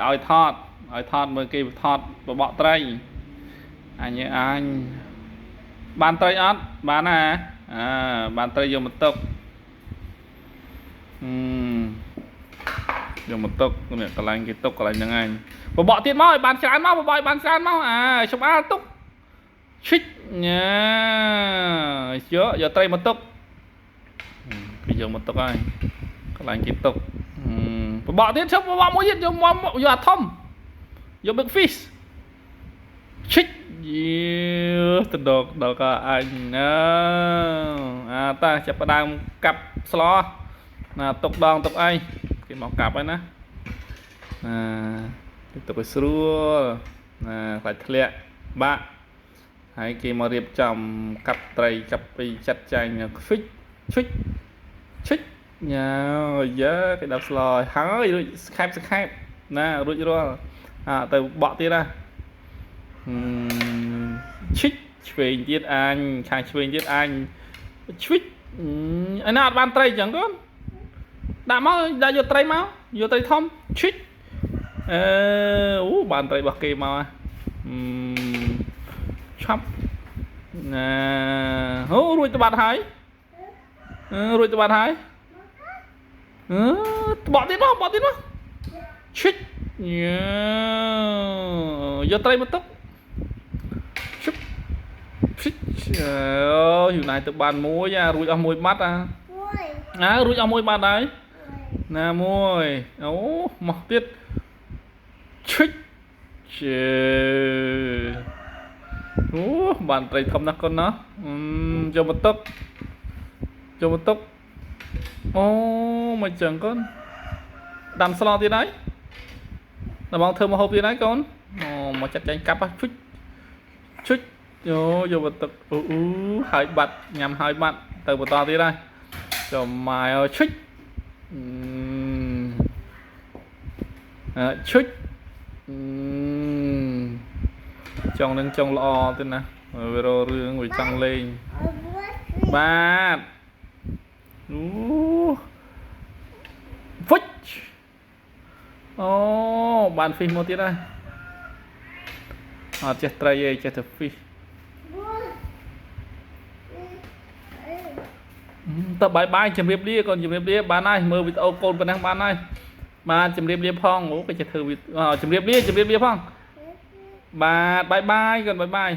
ឲ្យថតមើលគេថតបបកត្រីអញបានត្រីអត់បានណាបានត្រីយកមកទុកយកមកទុកនេះកន្លែងគេទុកកន្លែងហ្នឹងឯងបបកទៀតមកឲ្យបានច្រើនមកបបកឲ្យបានច្រើនមកច្បាល់ទុកឈិចញ៉ាយកត្រីមកទុកគេយកមកទុកហើយកន្លែងគេទុកបបកទៀតឈប់បបកមួយទៀតយកអាធំយក big fish ឈិចទៅដល់ក៏អញតាចាប់ផ្ដើមកាប់ស្លោទុកដងទុកអីគេមកកាប់ហើយណាទុកឲ្យស្រួលខ្លាច់ធ្លាក់បាក់ហើយគេមករៀបចំកាប់ត្រីចាប់ពីចាត់ចែងឈិចញ៉ាគេដាក់ស្លោហើយរួចស្ខេបណារួចរាល់ទៅបកទៀតណាឈិចឆ្វេងទៀតអញខាងឆ្វេងទៀតអញឈិចឯណាអត់បានត្រីចឹងកូនដាក់មកដាក់យកត្រីមកយកត្រីធំឈិចបានត្រីរបស់គេមកឆាប់រួចទៅបាត់ហើយបកទៀតមកឈិចយកត្រីមកទុកอยู่ไหนទៅបានមួយរួចអស់មួយបាត់រួចអស់មួយបាត់ហើយណាមួយមកទៀតឈិចបានត្រីធំណាស់កូនណាយកមកទុកមកចឹងកូនដាំស្លទៀតហើយដល់បងធ្វើមកហូបទៀតហើយកូនមកចាត់ចែងកាប់ឈុចយកមកទឹកហើយបាត់ញ៉ាំហើយបាត់ទៅបន្តទៀតហើយចូលមកឈុចចង់នឹងចង់ល្អទៀតណាវាររឿងវាចង់លេងបាទហ្វិចបាន fish មកទៀតហើយអត់ចេះត្រីទេចេះតែ fish តើបាយជំរាបលាកូនជំរាបលាបានហើយមើលវីដេអូកូនប៉ុណ្ណឹងបានហើយបាទជំរាបលាផងគេចេះធ្វើជំរាបលាផងបាទបាយកូនបាយ